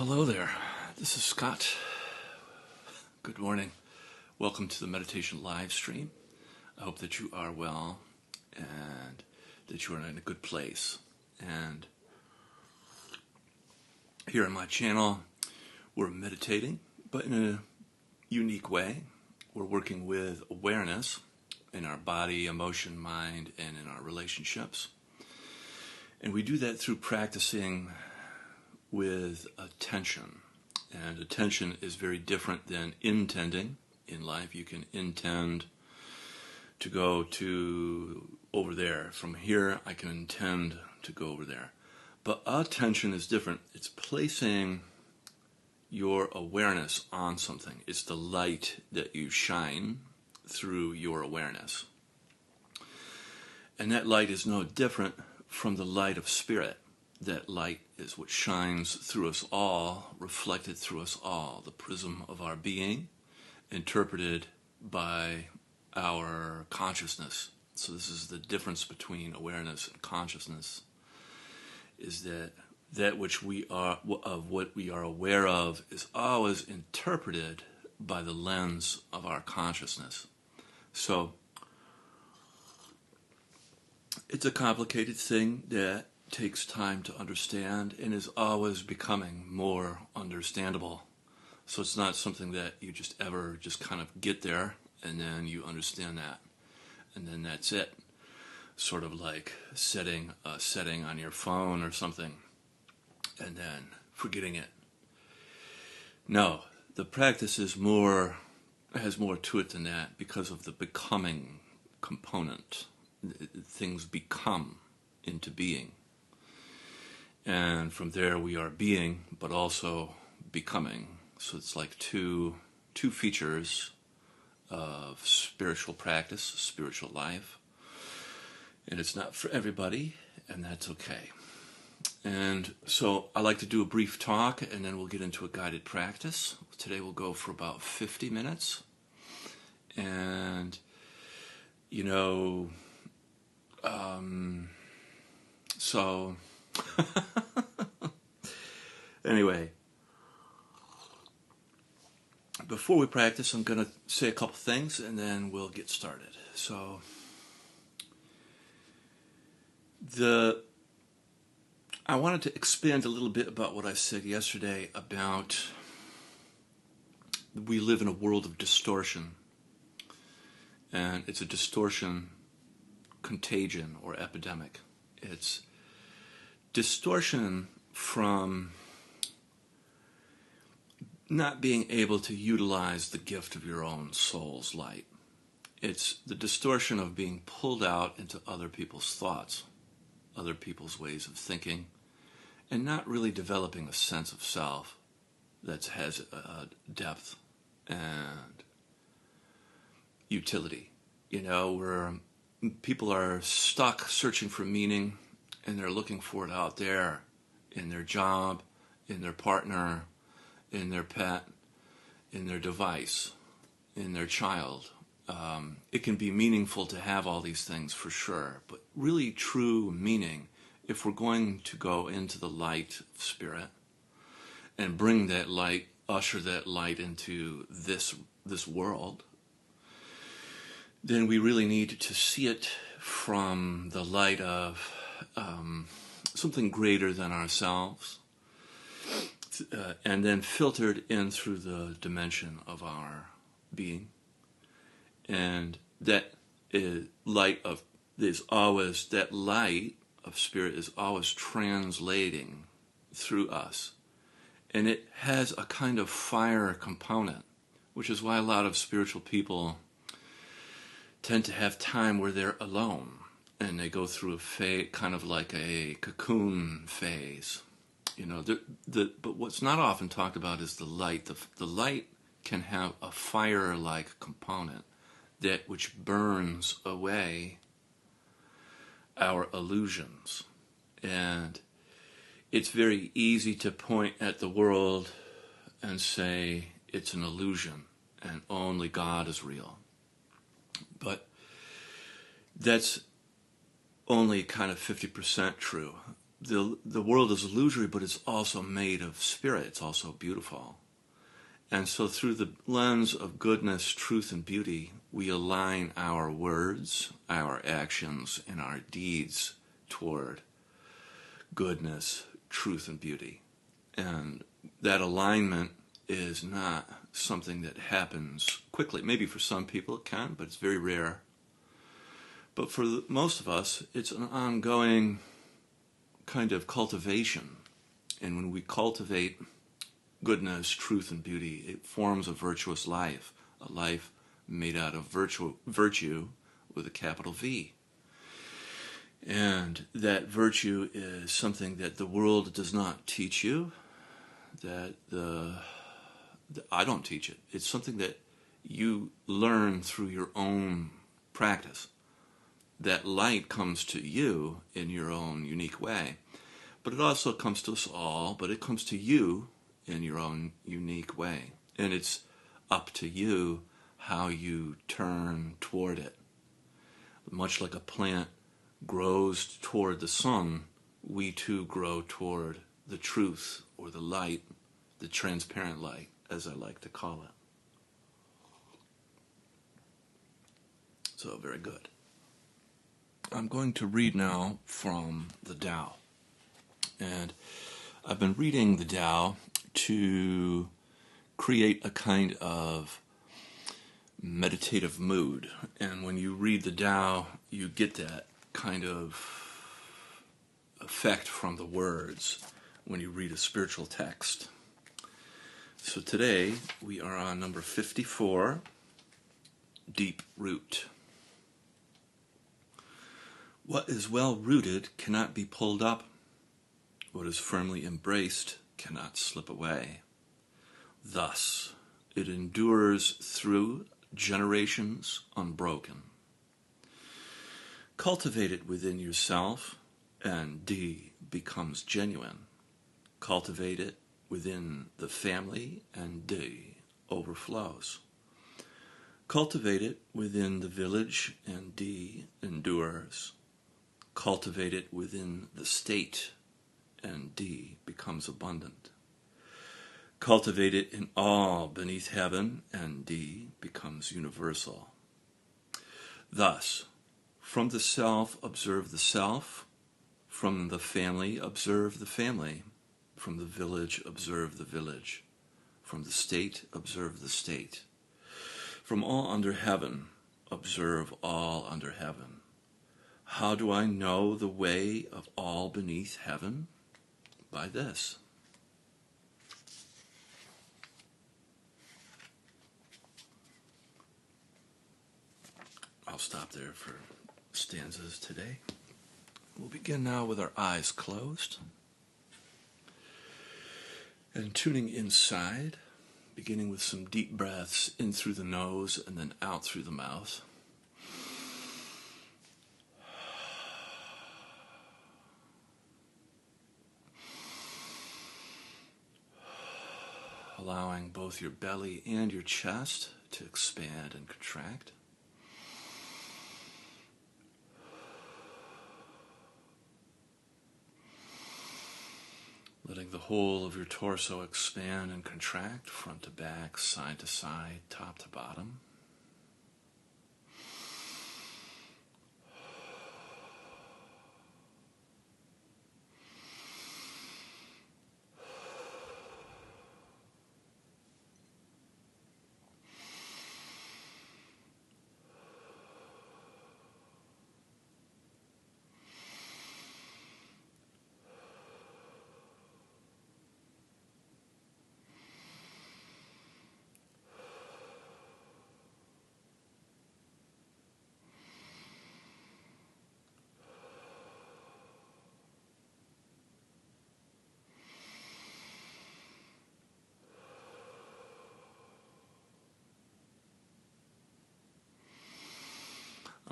Hello there. This is Scott. Good morning. Welcome to the meditation live stream. I hope that you are well and that you are in a good place. And here on my channel, we're meditating, but in a unique way. We're working with awareness in our body, emotion, mind, and in our relationships. And we do that through practicing with attention. And attention is very different than intending. In life, you can intend to go to over there. From here, I can intend to go over there. But attention is different. It's placing your awareness on something. It's the light that you shine through your awareness. And that light is no different from the light of spirit. That light is what shines through us all, reflected through us all, the prism of our being, interpreted by our consciousness. So this is the difference between awareness and consciousness, is that which we are, of what we are aware of, is always interpreted by the lens of our consciousness. So it's a complicated thing that takes time to understand and is always becoming more understandable. So it's not something that you just ever just kind of get there and then you understand that and then that's it. Sort of like setting a setting on your phone or something and then forgetting it. No, the practice is has more to it than that because of the becoming component. Things become into being. And from there we are being, but also becoming. So it's like two features of spiritual practice, spiritual life. And it's not for everybody, and that's okay. And so I like to do a brief talk, and then we'll get into a guided practice. Today we'll go for about 50 minutes. And, so anyway, before we practice, I'm going to say a couple things and then we'll get started. So I wanted to expand a little bit about what I said yesterday about we live in a world of distortion, and it's a distortion contagion or epidemic. It's distortion from not being able to utilize the gift of your own soul's light. It's the distortion of being pulled out into other people's thoughts, other people's ways of thinking, and not really developing a sense of self that has depth and utility. Where people are stuck searching for meaning, and they're looking for it out there in their job, in their partner, in their pet, in their device, in their child. It can be meaningful to have all these things for sure, but really true meaning, if we're going to go into the light of spirit and bring that light, usher that light into this world, then we really need to see it from the light of something greater than ourselves, and then filtered in through the dimension of our being. And that light of spirit is always translating through us, and it has a kind of fire component, which is why a lot of spiritual people tend to have time where they're alone, and they go through a phase, kind of like a cocoon phase. But what's not often talked about is the light. The light can have a fire-like component that which burns away our illusions. And it's very easy to point at the world and say it's an illusion and only God is real. But that's only kind of 50% true. the world is illusory, but it's also made of spirit. It's also beautiful. And so through the lens of goodness, truth, and beauty, we align our words, our actions, and our deeds toward goodness, truth, and beauty. And that alignment is not something that happens quickly. Maybe for some people it can, but it's very rare. But for most of us, it's an ongoing kind of cultivation. And when we cultivate goodness, truth, and beauty, it forms a virtuous life, a life made out of virtue with a capital V. And that virtue is something that the world does not teach you, that I don't teach it. It's something that you learn through your own practice. That light comes to you in your own unique way. But it also comes to us all, but it comes to you in your own unique way. And it's up to you how you turn toward it. Much like a plant grows toward the sun, we too grow toward the truth or the light, the transparent light, as I like to call it. So, very good. I'm going to read now from the Tao. And I've been reading the Tao to create a kind of meditative mood. And when you read the Tao, you get that kind of effect from the words when you read a spiritual text. So today we are on number 54, Deep Root. What is well rooted cannot be pulled up. What is firmly embraced cannot slip away. Thus, it endures through generations unbroken. Cultivate it within yourself, and D becomes genuine. Cultivate it within the family, and D overflows. Cultivate it within the village, and D endures. Cultivate it within the state, and D becomes abundant. Cultivate it in all beneath heaven, and D becomes universal. Thus, from the self, observe the self. From the family, observe the family. From the village, observe the village. From the state, observe the state. From all under heaven, observe all under heaven. How do I know the way of all beneath heaven? By this. I'll stop there for stanzas today. We'll begin now with our eyes closed and tuning inside, beginning with some deep breaths in through the nose and then out through the mouth. Allowing both your belly and your chest to expand and contract. Letting the whole of your torso expand and contract, front to back, side to side, top to bottom.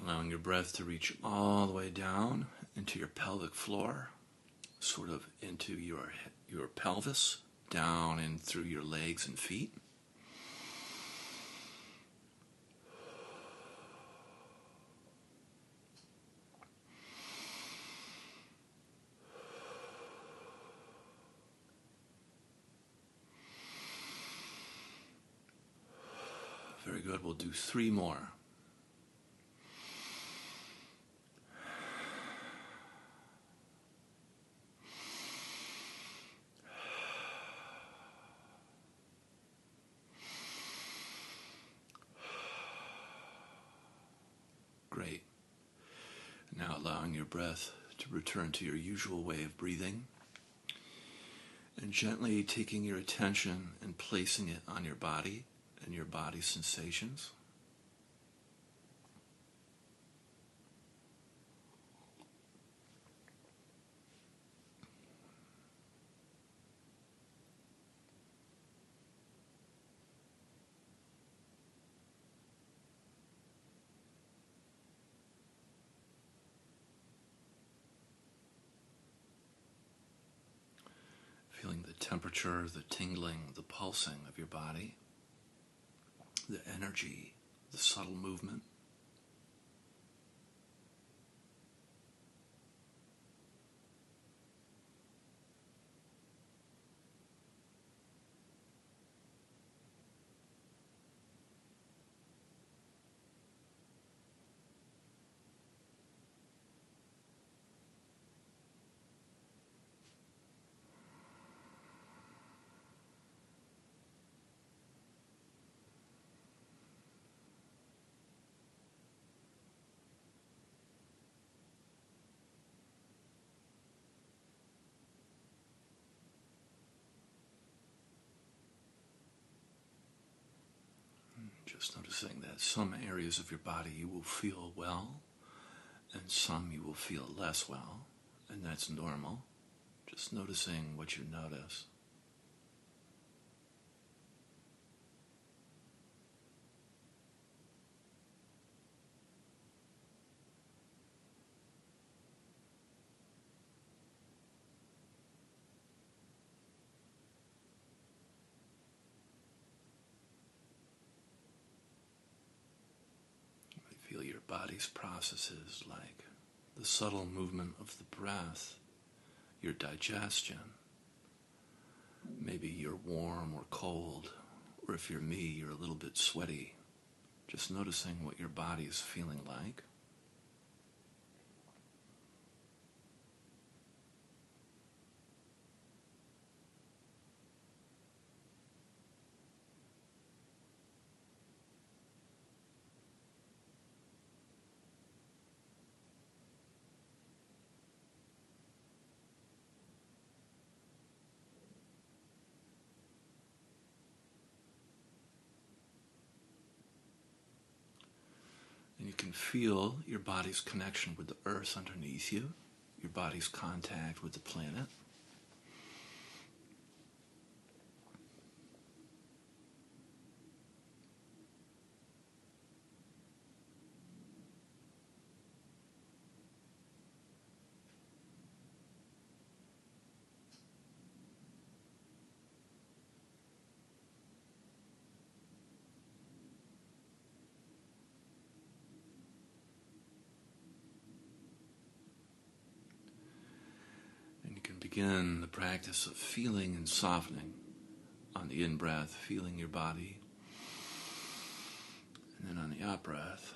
Allowing your breath to reach all the way down into your pelvic floor, sort of into your pelvis, down and through your legs and feet. Very good. We'll do 3 more. Great. Now allowing your breath to return to your usual way of breathing, and gently taking your attention and placing it on your body and your body sensations. Feeling the temperature, the tingling, the pulsing of your body, the energy, the subtle movement. Just noticing that some areas of your body you will feel well, and some you will feel less well, and that's normal. Just noticing what you notice. Feel your body's processes like the subtle movement of the breath, your digestion. Maybe you're warm or cold, or if you're me, you're a little bit sweaty. Just noticing what your body is feeling like. And you can feel your body's connection with the earth underneath you, your body's contact with the planet. Begin the practice of feeling and softening on the in-breath, feeling your body, and then on the out-breath,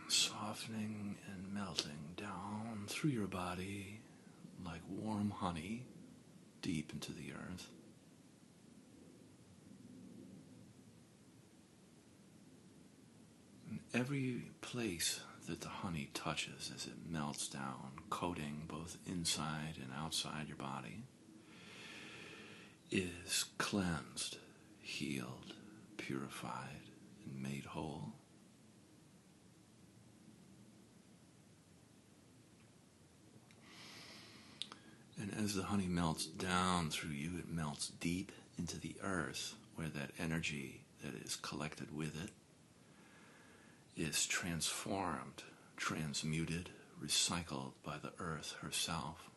softening and melting down through your body like warm honey deep into the earth. And every place that the honey touches as it melts down, coating both inside and outside your body, is cleansed, healed, purified, and made whole. And as the honey melts down through you, it melts deep into the earth, where that energy that is collected with it is transformed, transmuted, recycled by the earth herself.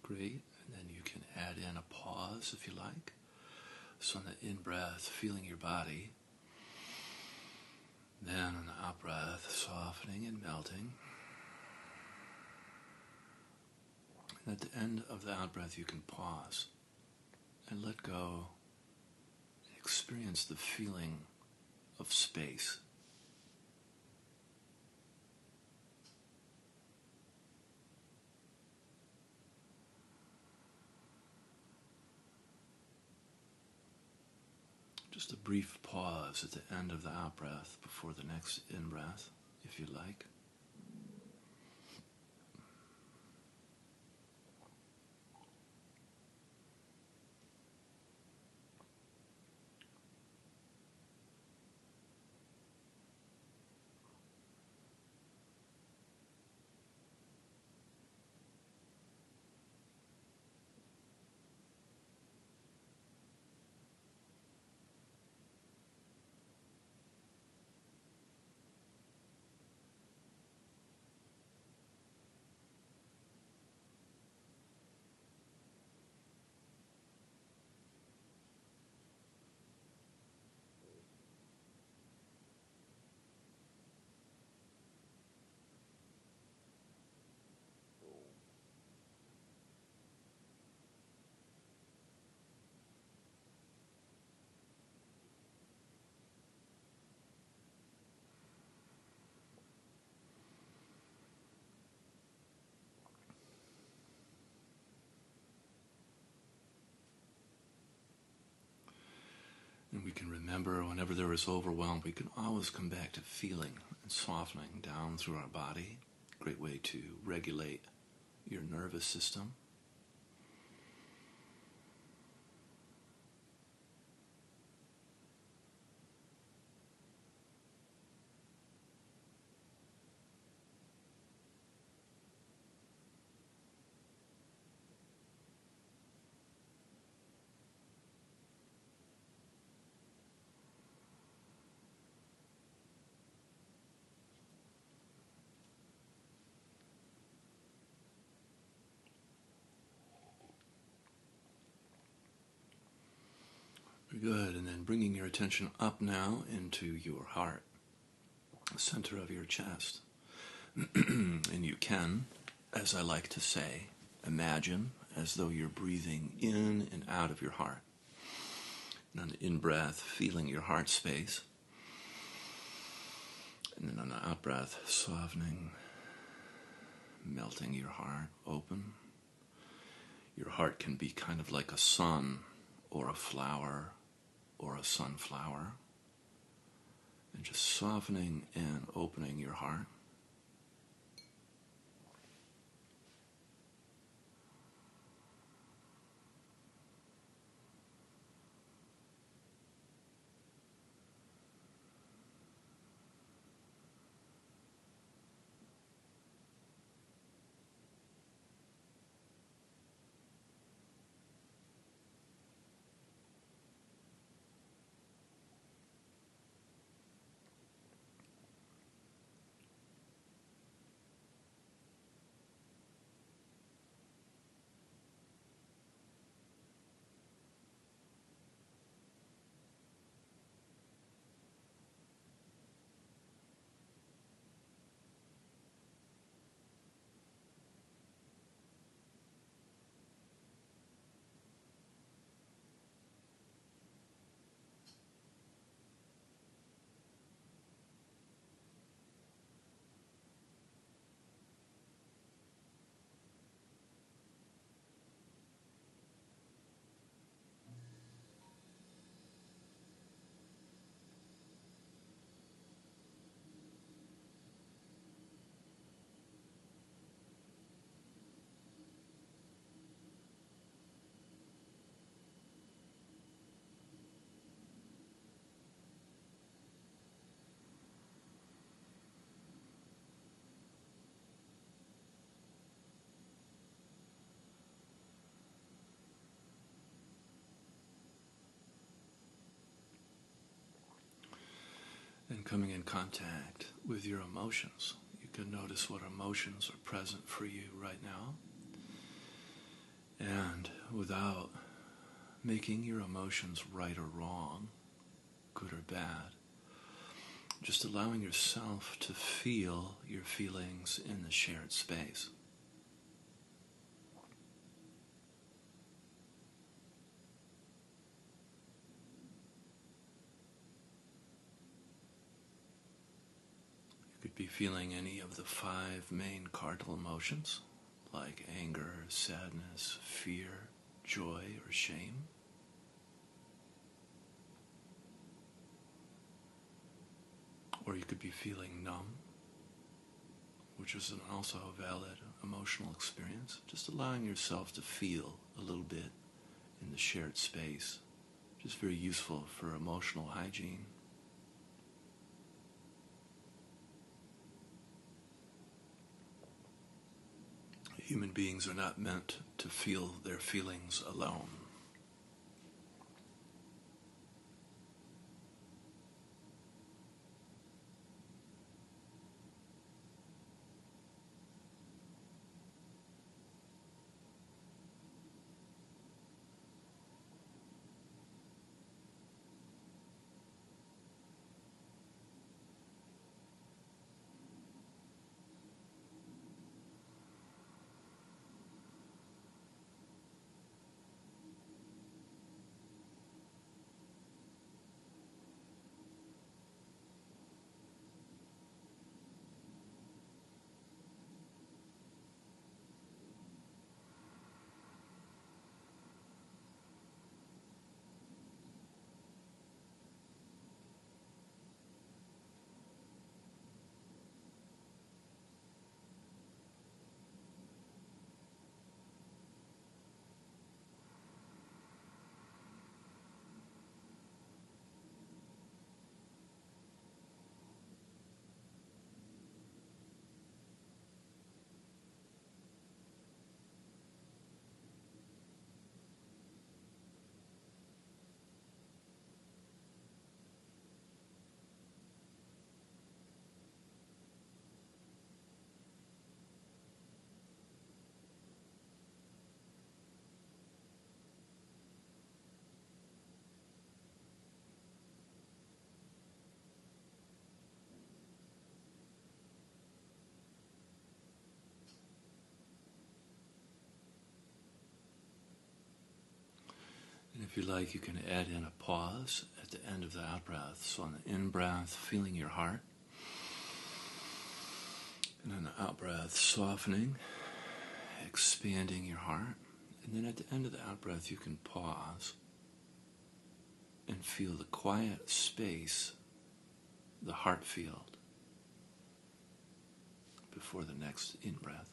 Great. And then you can add in a pause if you like. So on the in-breath, feeling your body. Then on the out-breath, softening and melting. And at the end of the out-breath, you can pause and let go and experience the feeling of space. Just a brief pause at the end of the out-breath before the next in-breath, if you like. And we can remember whenever there is overwhelm, we can always come back to feeling and softening down through our body. Great way to regulate your nervous system. Good, and then bringing your attention up now into your heart, the center of your chest. And you can, as I like to say, imagine as though you're breathing in and out of your heart. And on the in-breath, feeling your heart space. And then on the out-breath, softening, melting your heart open. Your heart can be kind of like a sun or a flower or a sunflower, and just softening and opening your heart. And coming in contact with your emotions. You can notice what emotions are present for you right now. And without making your emotions right or wrong, good or bad, just allowing yourself to feel your feelings in the shared space. You could be feeling any of the 5 main cardinal emotions, like anger, sadness, fear, joy, or shame. Or you could be feeling numb, which is also a valid emotional experience. Just allowing yourself to feel a little bit in the shared space. Just very useful for emotional hygiene. Human beings are not meant to feel their feelings alone. And if you like, you can add in a pause at the end of the out-breath. So on the in-breath, feeling your heart. And on the out-breath, softening, expanding your heart. And then at the end of the out-breath, you can pause and feel the quiet space, the heart field, before the next in-breath.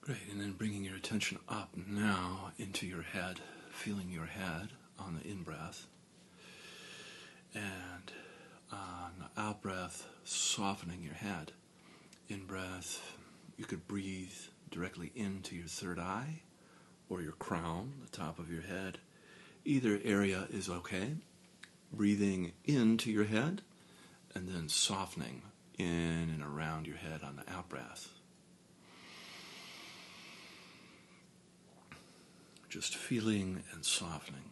Great, and then bringing your attention up now into your head, feeling your head on the in-breath, and on the out-breath, softening your head. In-breath, you could breathe directly into your third eye or your crown, the top of your head. Either area is okay. Breathing into your head and then softening in and around your head on the out-breath. Just feeling and softening.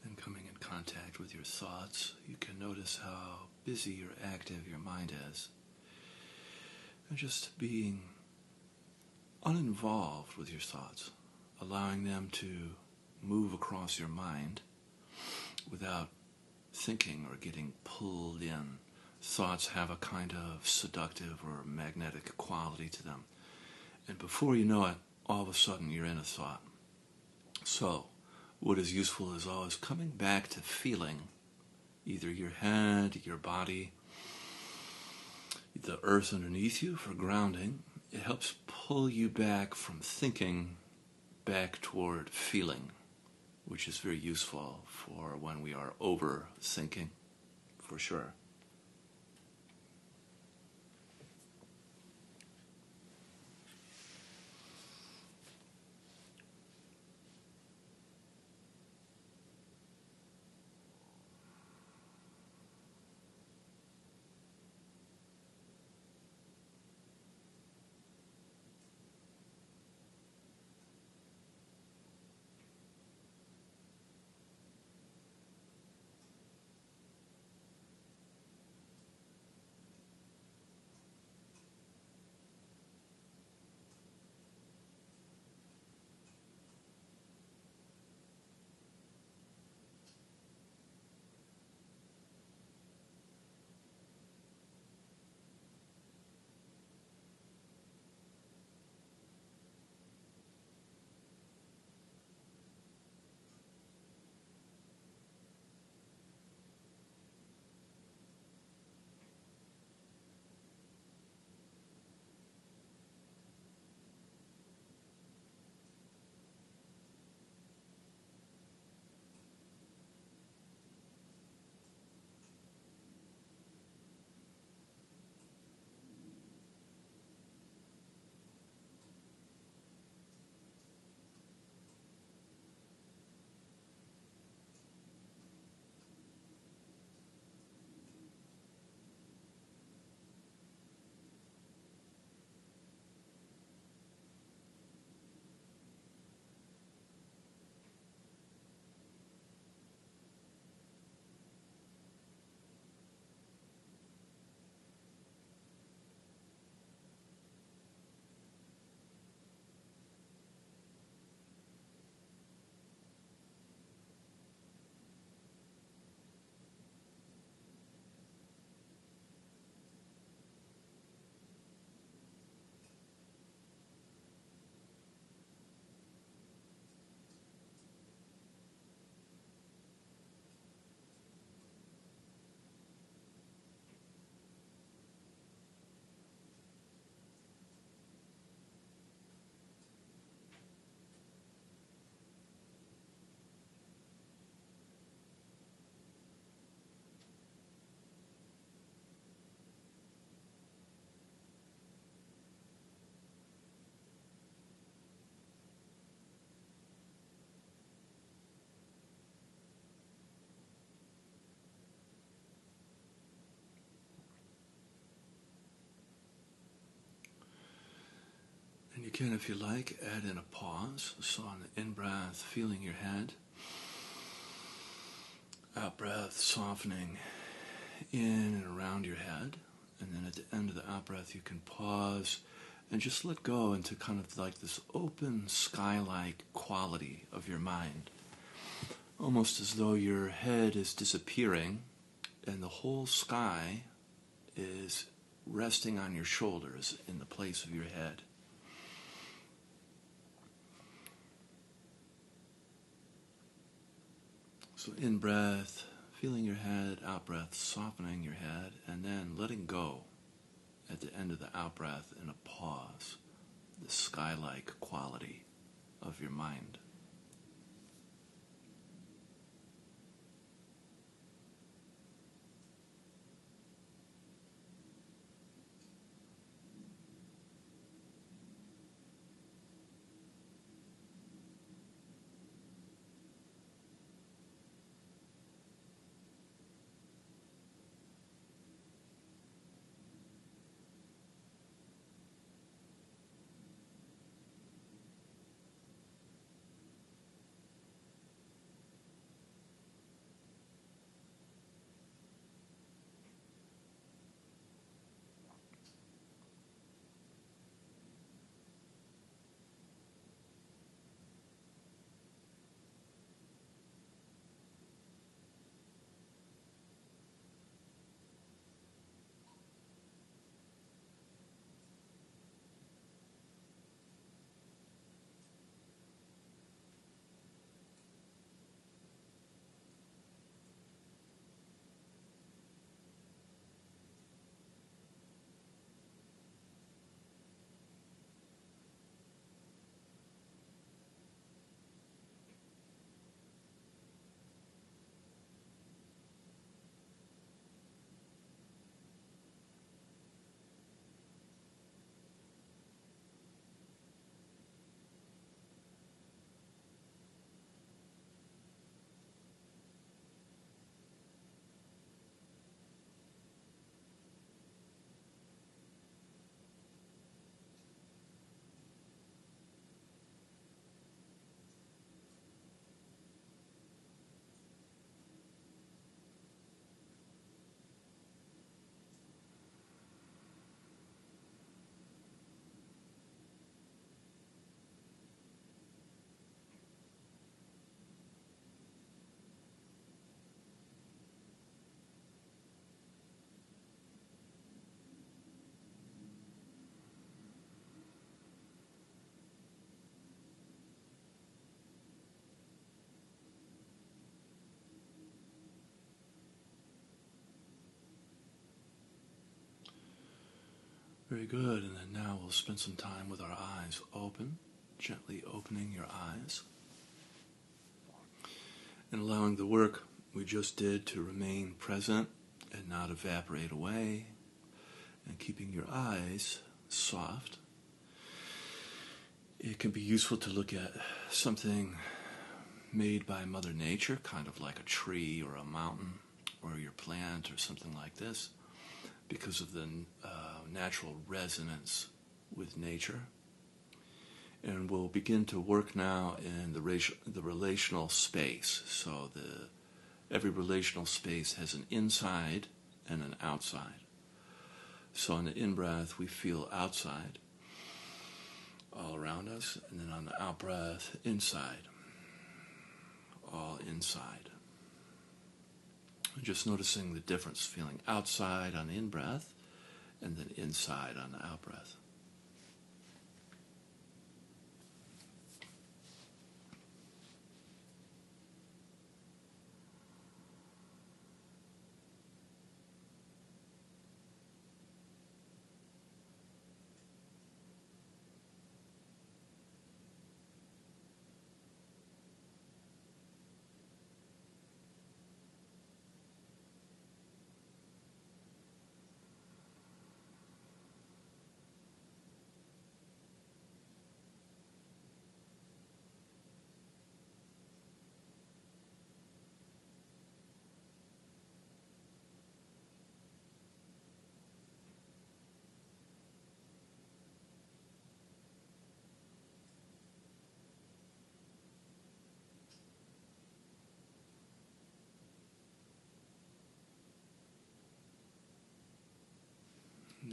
And coming in contact with your thoughts, you can notice how busy or active your mind is. And just being uninvolved with your thoughts, allowing them to move across your mind without thinking or getting pulled in. Thoughts have a kind of seductive or magnetic quality to them. And before you know it, all of a sudden you're in a thought. So, what is useful is always coming back to feeling either your head, your body, the earth underneath you for grounding. It helps pull you back from thinking back toward feeling, which is very useful for when we are overthinking, for sure. Again, if you like, add in a pause. So on the in-breath, feeling your head. Out-breath, softening in and around your head. And then at the end of the out-breath, you can pause and just let go into kind of like this open sky-like quality of your mind. Almost as though your head is disappearing and the whole sky is resting on your shoulders in the place of your head. So in breath, feeling your head, out breath, softening your head, and then letting go at the end of the out breath in a pause, the sky-like quality of your mind. Very good, and then now we'll spend some time with our eyes open, gently opening your eyes, and allowing the work we just did to remain present and not evaporate away, and keeping your eyes soft. It can be useful to look at something made by Mother Nature, kind of like a tree or a mountain or your plant or something like this, because of the natural resonance with nature. And we'll begin to work now in the relational space. So every relational space has an inside and an outside. So on the in-breath, we feel outside all around us, and then on the out-breath, inside, all inside. Just noticing the difference, feeling outside on the in-breath and then inside on the out-breath.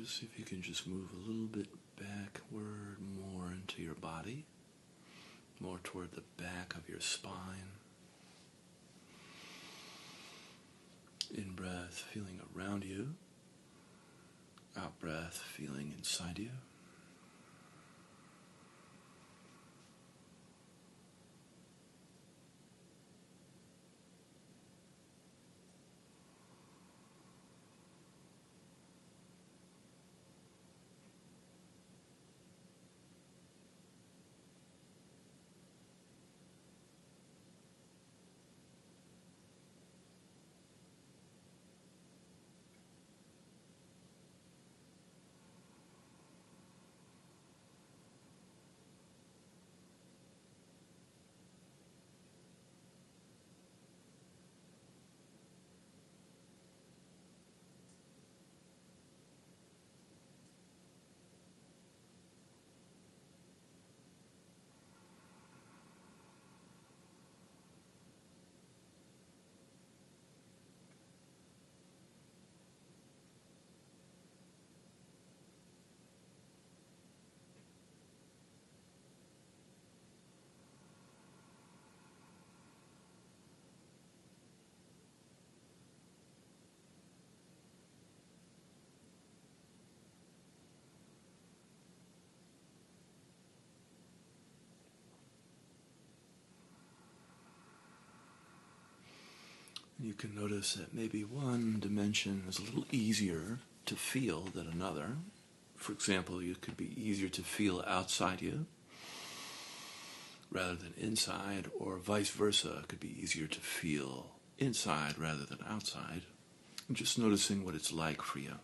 just see if you can just move a little bit backward, more into your body, more toward the back of your spine. In breath, feeling around you. Out breath, feeling inside you. You can notice that maybe one dimension is a little easier to feel than another. For example, it could be easier to feel outside you rather than inside, or vice versa. It could be easier to feel inside rather than outside. And just noticing what it's like for you.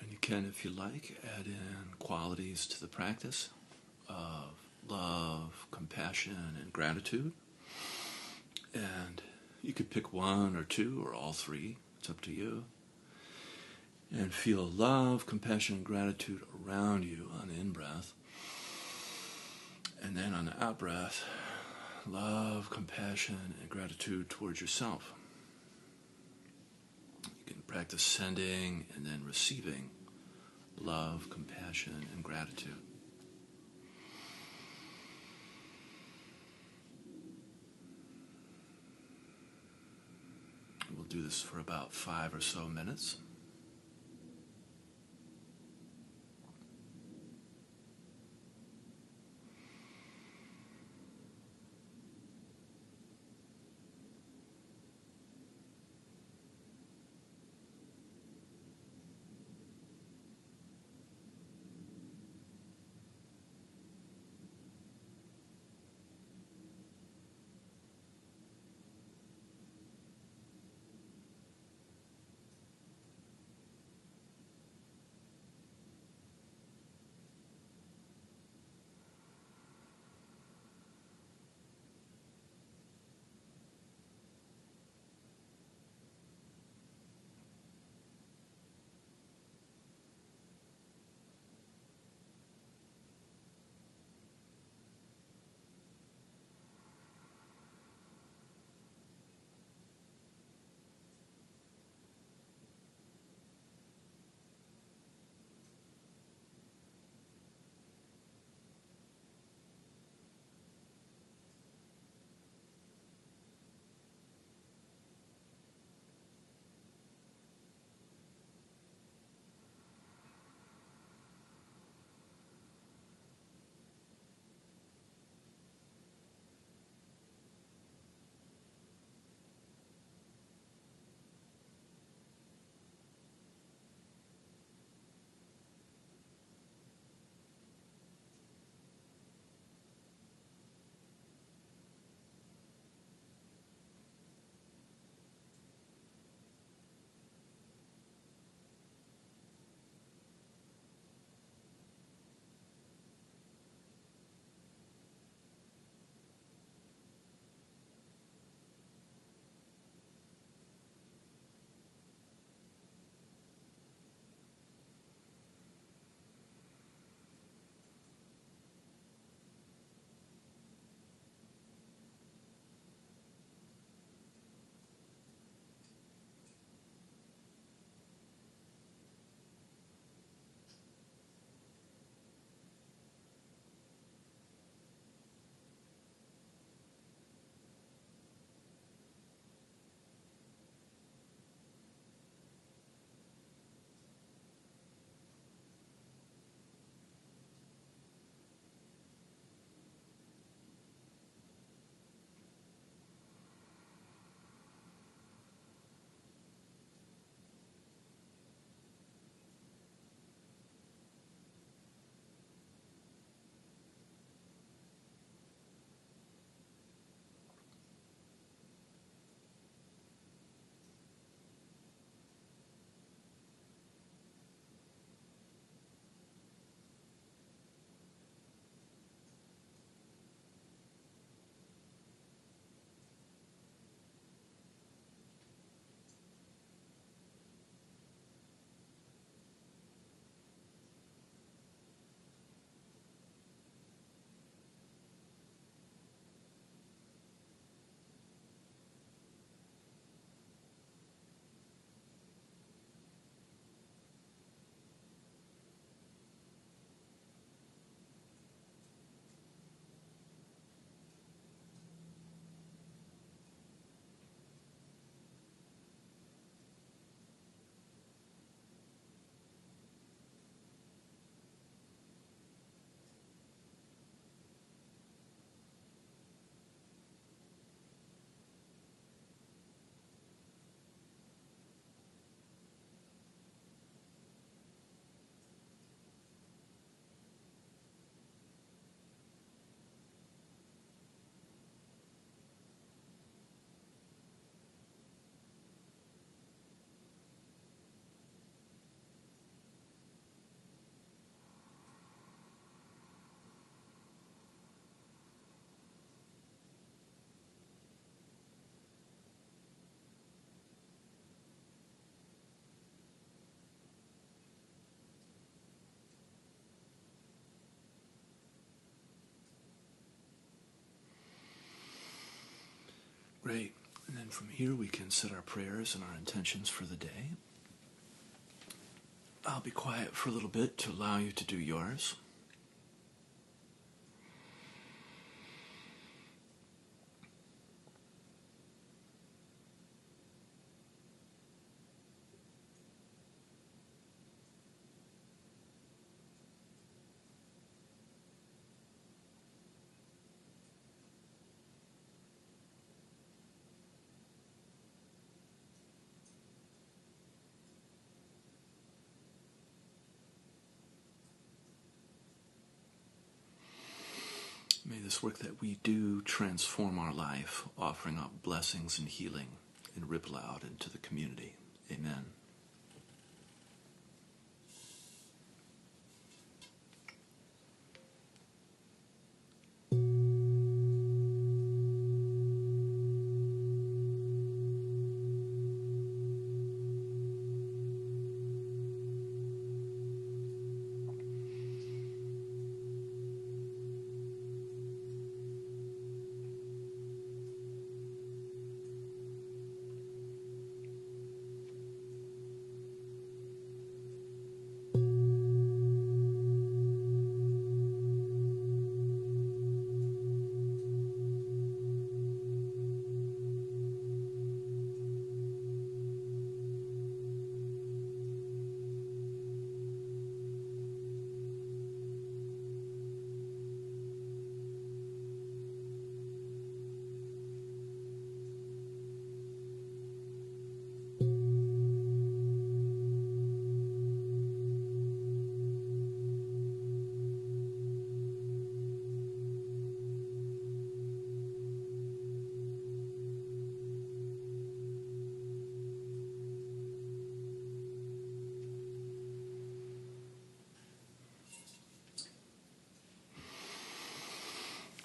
And you can, if you like, add in qualities to the practice of love, compassion, and gratitude. And you could pick one or two or all three. It's up to you. And feel love, compassion, and gratitude around you on the in-breath. And then on the out-breath, love, compassion, and gratitude towards yourself. You can practice sending and then receiving love, compassion, and gratitude. We'll do this for about 5 or so minutes. Great. And then from here we can set our prayers and our intentions for the day. I'll be quiet for a little bit to allow you to do yours. May this work that we do transform our life, offering up blessings and healing, and ripple out into the community. Amen.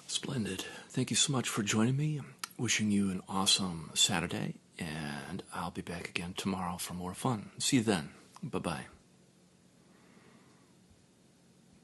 Splendid. Thank you so much for joining me. Wishing you an awesome Saturday, and I'll be back again tomorrow for more fun. See you then. Bye-bye.